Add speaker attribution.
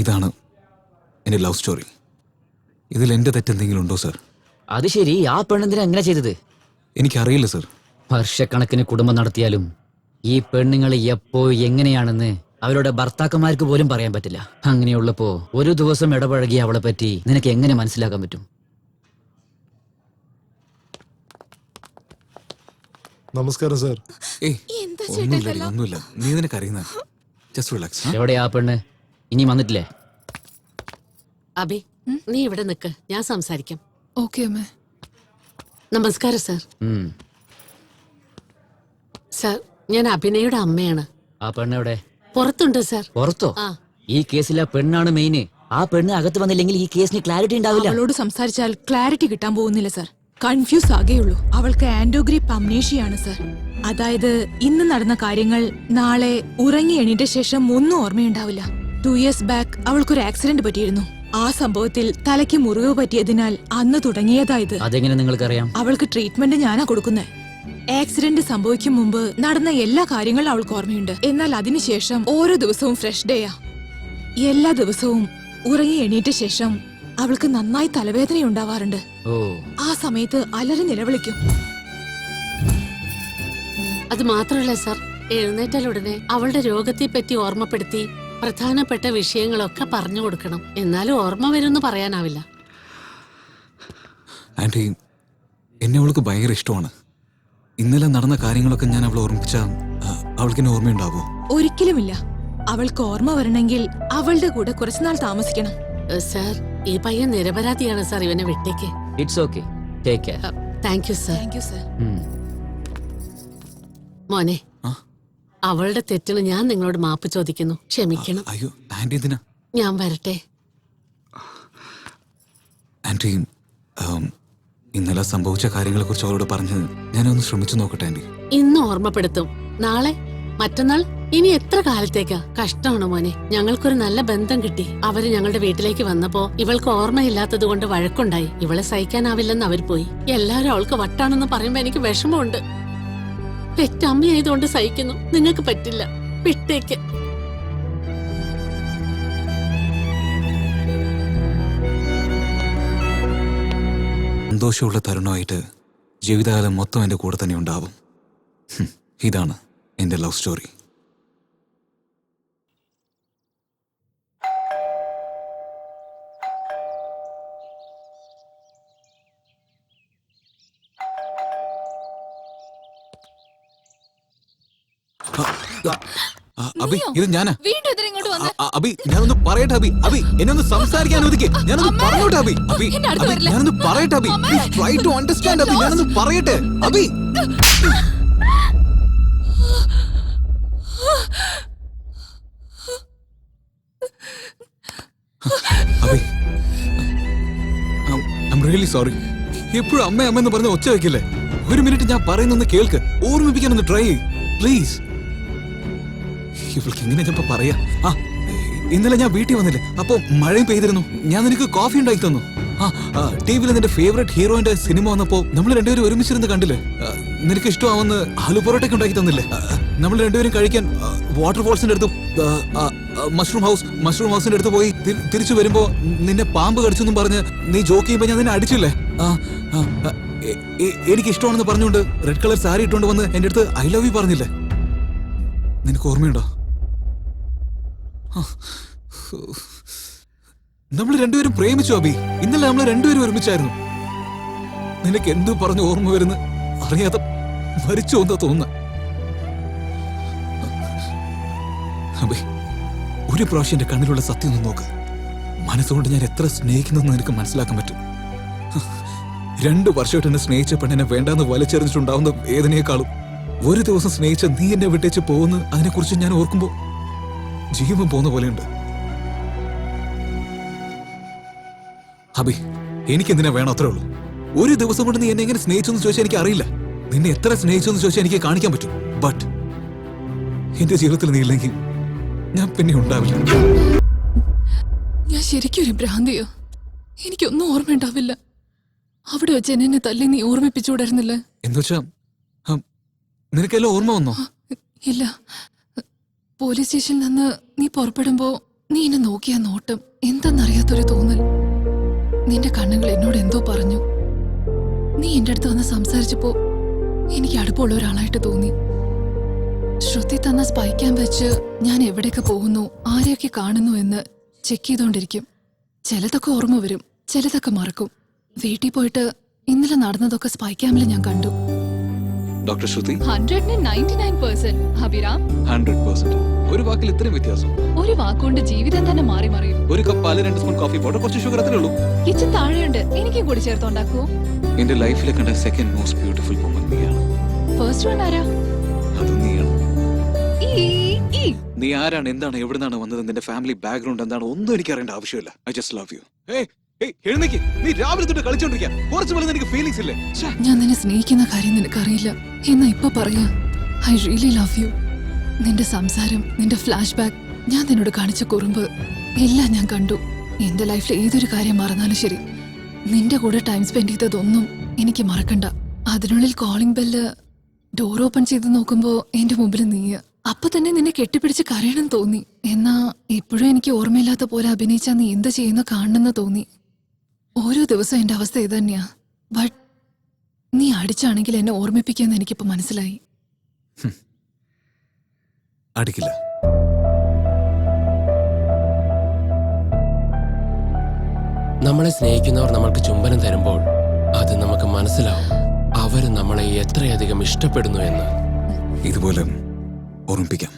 Speaker 1: ഇതാണ് എൻ്റെ love story. ഇതിൽ എൻ്റെ തെറ്റെന്തെങ്കിലും ഉണ്ടോ സർ?
Speaker 2: അത് ശരി, ആ പെണ്ണെന്തിനാ എങ്ങനെ ചെയ്തത്?
Speaker 1: എനിക്കറിയില്ല സർ.
Speaker 2: വർഷക്കണക്കിന് കുടുംബം നടത്തിയാലും ഈ പെണ്ണുങ്ങൾ എപ്പോ എങ്ങനെയാണെന്ന് അവരുടെ ഭർത്താക്കന്മാർക്ക് പോലും പറയാൻ പറ്റില്ല. അങ്ങനെയുള്ളപ്പോ ഒരു ദിവസം ഇടപഴകി അവളെ പറ്റി നിനക്ക് എങ്ങനെ മനസ്സിലാക്കാൻ പറ്റും?
Speaker 3: നമസ്കാരം സാർ.
Speaker 1: ഒന്നുമില്ല, നീ നിനക്ക് അറിയുന്ന. Just relax.
Speaker 2: എവിടെ ആ പെണ്ണ്? ഇനി വന്നിട്ടില്ലേ?
Speaker 4: അബി, നീ ഇവിടെ നിക്ക്, ഞാൻ സംസാരിക്കാം.
Speaker 5: ഓക്കേ അമ്മേ.
Speaker 4: നമസ്കാരം സാർ. സാർ, ഞാൻ അഭിനയുടെ അമ്മയാണ്.
Speaker 2: ആ പെണ്ണ് എവിടെ?
Speaker 4: പുറത്തുണ്ട് സാർ.
Speaker 2: പുറത്തോ?
Speaker 4: ആ.
Speaker 2: ഈ കേസിലെ പെണ്ണാണ് മെയിന്. ആ പെണ്ണ് അകത്ത് വന്നില്ലെങ്കിൽ ഈ കേസിന് ക്ലാരിറ്റി ഉണ്ടാവില്ല.
Speaker 5: അവളോട് സംസാരിച്ചാൽ ക്ലാരിറ്റി കിട്ടാൻ പോകുന്നില്ല സാർ. കൺഫ്യൂസ് ആകെയുള്ളൂ. അവൾക്ക് ആൻഡോഗ്രിപ്പ് അംനേഷിയാണ് സാർ. അതായത് ഇന്ന് നടന്ന കാര്യങ്ങൾ നാളെ ഉറങ്ങി എണീറ്റ ശേഷം ഒന്നും ഓർമ്മയുണ്ടാവില്ല. 2 years ബാക്ക് അവൾക്കൊരു ആക്സിഡന്റ് പറ്റിയിരുന്നു. ആ സംഭവത്തിൽ തലയ്ക്ക് മുറിവ് പറ്റിയതിനാൽ അന്ന് തുടങ്ങിയതായത്.
Speaker 2: അതെങ്ങനെ നിങ്ങൾക്കറിയാം?
Speaker 5: അവൾക്ക് ട്രീറ്റ്മെന്റ് ഞാനാ കൊടുക്കുന്നത്. ആക്സിഡന്റ് സംഭവിക്കും മുമ്പ് നടന്ന എല്ലാ കാര്യങ്ങളും അവൾക്ക് ഓർമ്മയുണ്ട്. എന്നാൽ അതിനുശേഷം ഓരോ ദിവസവും ഫ്രഷ് ഡേയാ. എല്ലാ ദിവസവും ഉറങ്ങി എണീറ്റ ശേഷം അവൾക്ക് നന്നായി തലവേദന ഉണ്ടാവാറുണ്ട്. ആ സമയത്ത് അലറി നിലവിളിക്കും.
Speaker 4: അത് മാത്രമല്ല സാർ, എഴുന്നേറ്റാലുടനെ അവളുടെ രോഗത്തെ പറ്റി ഓർമ്മപ്പെടുത്തി പ്രധാനപ്പെട്ട വിഷയങ്ങളൊക്കെ പറഞ്ഞു കൊടുക്കണം. എന്നാലും ഓർമ്മ വരുമെന്ന് പറയാനാവില്ല.
Speaker 1: ആൻറ്റി, എന്നെ അവൾക്ക് ഭയങ്കര ഇഷ്ടമാണ്. ഇന്നലെ നടന്ന കാര്യങ്ങളൊക്കെ ഞാൻ അവളെ ഓർമ്മിപ്പിച്ചാൽ അവൾക്ക് എന്നെ ഓർമ്മയുണ്ടാവോ?
Speaker 5: ഒരിക്കലുമില്ല. അവൾക്ക് ഓർമ്മ വരണമെങ്കിൽ അവളുടെ കൂടെ കുറച്ചുനാൾ താമസിക്കണം.
Speaker 4: സാർ, ഈ പയ്യൻ നിരപരാധിയാണ് സാർ. ഇവനെ വിട്ടേക്ക്.
Speaker 2: It's okay. Take care.
Speaker 4: Thank you sir.
Speaker 5: Thank you sir.
Speaker 4: മോനെ, അവളുടെ തെറ്റിന് ഞാൻ നിങ്ങളോട് മാപ്പ് ചോദിക്കുന്നു. ക്ഷമിക്കണം.
Speaker 1: അയ്യോ ആൻറ്റി, എന്തിനാ?
Speaker 4: ഞാൻ വരട്ടെ.
Speaker 1: ആൻറ്റി, ഇന്നലെ സംഭവിച്ച കാര്യങ്ങളെ കുറിച്ച് അവരോട് പറഞ്ഞ് ഞാനൊന്ന് ശ്രമിച്ചു നോക്കട്ടെ ആൻറ്റി.
Speaker 4: ഇന്ന് ഓർമ്മപ്പെടുത്തും. നാളെ, മറ്റന്നാൾ, ഇനി എത്ര കാലത്തേക്കാ? കഷ്ടമാണ് മോനെ. ഞങ്ങൾക്കൊരു നല്ല ബന്ധം കിട്ടി. അവര് ഞങ്ങളുടെ വീട്ടിലേക്ക് വന്നപ്പോ ഇവൾക്ക് ഓർമ്മയില്ലാത്തത് കൊണ്ട് വഴക്കുണ്ടായി. ഇവളെ സഹിക്കാനാവില്ലെന്ന് അവർ പോയി. എല്ലാരും അവൾക്ക് വട്ടാണെന്ന് പറയുമ്പോ എനിക്ക് വിഷമമുണ്ട്. പെറ്റമ്മയായതുകൊണ്ട് സഹിക്കുന്നു. നിങ്ങൾക്ക് പറ്റില്ല. വിട്ടേക്ക്.
Speaker 1: സന്തോഷമുള്ള തരുണമായിട്ട് ജീവിതകാലം മൊത്തം എൻ്റെ കൂടെ തന്നെ ഉണ്ടാവും. ഇതാണ് എൻ്റെ ലവ് സ്റ്റോറി. അബി, ഇത് ഞാനാ. അബി, ഞാനൊന്ന് പറയട്ടെ. അബി എന്നെ ഒന്ന് സംസാരിക്കാൻ അനുവദിക്കേ. ഞാനൊന്ന് പറഞ്ഞോട്ടെ. അബി ഞാനൊന്ന് പറയട്ടെ. Abi try to understand. Abi ഞാനൊന്ന് പറയട്ടെ. Abi Abi I really sorry. എപ്പോഴും അമ്മ അമ്മ പറഞ്ഞ ഒച്ച വെക്കില്ലേ? ഒരു മിനിറ്റ് ഞാൻ പറയുന്നൊന്ന് കേൾക്ക്. ഓർമ്മിപ്പിക്കാനൊന്ന് ട്രൈ ചെയ്യ് പ്ലീസ്. ഇവൾക്ക് എങ്ങനെ ചിലപ്പോ പറയാ? ഇന്നലെ ഞാൻ വീട്ടിൽ വന്നില്ലേ, അപ്പൊ മഴയും പെയ്തിരുന്നു. ഞാൻ നിനക്ക് കോഫി ഉണ്ടാക്കി തന്നു. ടിവിയിൽ നിന്റെ ഫേവറേറ്റ് ഹീറോയിന്റെ സിനിമ വന്നപ്പോ നമ്മൾ രണ്ടുപേരും ഒരുമിച്ചിരുന്ന് കണ്ടില്ലേ? നിനക്ക് ഇഷ്ടമാവുന്ന ആലു പൊറോട്ടയ്ക്ക് ഉണ്ടാക്കി തന്നില്ലേ? നമ്മൾ രണ്ടുപേരും കഴിക്കാൻ വാട്ടർഫോൾസിന്റെ അടുത്ത് മഷ്റൂം ഹൗസിന്റെ അടുത്ത് പോയി തിരിച്ചു വരുമ്പോ നിന്നെ പാമ്പ് കടിച്ചെന്നും പറഞ്ഞ് നീ ജോക്ക് ചെയ്യുമ്പോ ഞാൻ നിന്നെ അടിച്ചില്ലേ? എനിക്ക് ഇഷ്ടമാണെന്ന് പറഞ്ഞുകൊണ്ട് റെഡ് കളർ സാരി ഇട്ടുകൊണ്ട് വന്ന് എന്റെ അടുത്ത് ഐ ലവ് യു പറഞ്ഞില്ലേ? നിനക്ക് ഓർമ്മയുണ്ടോ? നമ്മൾ രണ്ടുപേരും പ്രേമിച്ചു അബി. ഇന്നലെ നമ്മൾ രണ്ടുപേരും ഒരുമിച്ചായിരുന്നു. നിനക്ക് എന്തു പറഞ്ഞു ഓർമ്മ വരുന്ന അറിയാതെ മരിച്ചു എന്താ തോന്നുന്ന? അബി, ഒരു പ്രാവശ്യം എന്റെ കണ്ണിലുള്ള സത്യം ഒന്ന് നോക്ക്. മനസ്സുകൊണ്ട് ഞാൻ എത്ര സ്നേഹിക്കുന്നു നിനക്ക് മനസ്സിലാക്കാൻ പറ്റും. 2 വർഷമായിട്ട് എന്നെ സ്നേഹിച്ച പെണ്ണിനെ വേണ്ടാന്ന് വലിച്ചെറിഞ്ഞിട്ടുണ്ടാവുന്ന വേദനയെക്കാളും ഒരു ദിവസം സ്നേഹിച്ച നീ എന്നെ വിട്ടേച്ച് പോകുന്ന അതിനെക്കുറിച്ച് ഞാൻ ഓർക്കുമ്പോ ജീവൻ പോകുന്ന പോലെയുണ്ട്. അബി, എനിക്കെന്തിനാ വേണം? അത്രേ ഉള്ളൂ. ഒരു ദിവസം കൊണ്ട് നീ എന്നെ എങ്ങനെ സ്നേഹിച്ചെന്ന് ചോദിച്ചാൽ എനിക്ക് അറിയില്ല. നിന്നെ എത്ര സ്നേഹിച്ചെന്ന് ചോദിച്ചാൽ എനിക്ക് കാണിക്കാൻ പറ്റും. ബട്ട് എന്റെ ജീവിതത്തിൽ നീ ഇല്ലെങ്കിൽ ഞാൻ പിന്നെ ഉണ്ടാവില്ല.
Speaker 5: ഞാൻ ശരിക്കും ഒരു ഭ്രാന്തിയോ? എനിക്കൊന്നും ഓർമ്മയുണ്ടാവില്ല. അവിടെ വെച്ച് എന്നെ തല്ലി നീ ഓർമ്മിപ്പിച്ചുകൂടായിരുന്നില്ലേ?
Speaker 1: എന്നുവെച്ചാ നിനക്കെല്ലാം ഓർമ്മ വന്നോ?
Speaker 5: ഇല്ല. പോലീസ് സ്റ്റേഷനിൽ നിന്ന് നീ പുറപ്പെടുമ്പോ
Speaker 6: നീ എന്നെ നോക്കിയ നോട്ടം എന്തെന്നറിയാത്തൊരു തോന്നൽ. നിന്റെ കണ്ണുകൾ എന്നോട് എന്തോ പറഞ്ഞു. നീ എന്റെ അടുത്ത് വന്ന് സംസാരിച്ചപ്പോ എനിക്ക് അടുപ്പമുള്ള ഒരാളായിട്ട് തോന്നി. ശ്രുതി തന്ന സ്പൈക്കാൻ വെച്ച് ഞാൻ എവിടെയൊക്കെ പോകുന്നു, ആരെയൊക്കെ കാണുന്നു എന്ന് ചെക്ക് ചെയ്തോണ്ടിരിക്കും. ചിലതൊക്കെ ഓർമ്മ വരും, ചിലതൊക്കെ മറക്കും. വീട്ടിൽ പോയിട്ട് ഇന്നലെ നടന്നതൊക്കെ സ്പൈക്യാമിൽ ഞാൻ കണ്ടു.
Speaker 1: ഡോക്ടർ ശ്രുതി
Speaker 6: 199% അഭിരാം.
Speaker 1: 100%. ഒരു വാക്കിൽ ഇത്രയും വ്യത്യാസം.
Speaker 6: ഒരു വാക്കുകൊണ്ട് ജീവിതം തന്നെ മാറി മറിയും.
Speaker 1: ഒരു കപ്പ് പാല് 2 സ്പൂൺ കോഫി പൗഡർ, കുറച്ച് ഷുഗർ അത്രേ ഉള്ളൂ.
Speaker 6: കിച്ചൻ താഴെയുണ്ട്, എനിക്കും കൂടി ചേർത്തുണ്ടാക്കുവോ?
Speaker 1: എന്റെ ലൈഫിലെ കണ്ട സെക്കൻഡ് മോസ്റ്റ് ബ്യൂട്ടിഫുൾ വുമൺ നീയാണ്.
Speaker 6: ഫസ്റ്റ് വൺ ആരാ?
Speaker 1: അത് നീയാണ്.
Speaker 6: ഈ
Speaker 1: നീ ആരാണ്, എന്താണ്, എവിടുന്നാണ് വന്നത്, നിന്റെ ഫാമിലി ബാക്ക്ഗ്രൗണ്ട് എന്താണ്, ഒന്നും എനിക്ക് അറിയേണ്ട ആവശ്യമില്ല. I just love you. എഴുന്നേക്ക്. നീ രാവിലെ തൊട്ട് കളിച്ചോണ്ടിരിക്കുക. കുറച്ച് പോലെ എനിക്ക് ഫീലിംഗ്സ് ഇല്ലേ?
Speaker 6: ഞാൻ നിന്നെ സ്നേഹിക്കുന്ന കാര്യം നിനക്കറിയില്ല എന്നാ ഇപ്പൊ പറയാ. I really love you. നിന്റെ സംസാരം, നിന്റെ ഫ്ലാഷ് ബാക്ക്, ഞാൻ നിന്നോട് കാണിച്ച കുറുമ്പ് എല്ലാം ഞാൻ കണ്ടു. എന്റെ ലൈഫിൽ ഏതൊരു കാര്യം മറന്നാലും ശരി, നിന്റെ കൂടെ ടൈം സ്പെൻഡ് ചെയ്തതൊന്നും എനിക്ക് മറക്കണ്ട. അതിനുള്ളിൽ കോളിംഗ് ബെല്ല് ഡോർ ഓപ്പൺ ചെയ്ത് നോക്കുമ്പോ എന്റെ മുമ്പിൽ നീയ. അപ്പൊ തന്നെ നിന്നെ കെട്ടിപ്പിടിച്ച് കരയണം തോന്നി. എന്നാ ഇപ്പോഴും എനിക്ക് ഓർമ്മയില്ലാത്ത പോലെ അഭിനയിച്ചാ നീ എന്ത് ചെയ്യുന്ന കാണണമെന്ന് തോന്നി. ഓരോ ദിവസവും എന്റെ അവസ്ഥ ഇത് തന്നെയാ. ബട്ട് നീ അടിച്ചാണെങ്കിൽ എന്നെ ഓർമ്മിപ്പിക്കാന്ന് എനിക്കിപ്പോ മനസ്സിലായി.
Speaker 1: അടിക്കില്ല.
Speaker 7: നമ്മളെ സ്നേഹിക്കുന്നവർ നമ്മൾക്ക് ചുംബനം തരുമ്പോൾ അത് നമുക്ക് മനസ്സിലാവും അവര് നമ്മളെ എത്രയധികം ഇഷ്ടപ്പെടുന്നു എന്ന്.
Speaker 1: ഇതുപോലെ ഓർമ്മിപ്പിക്കാം.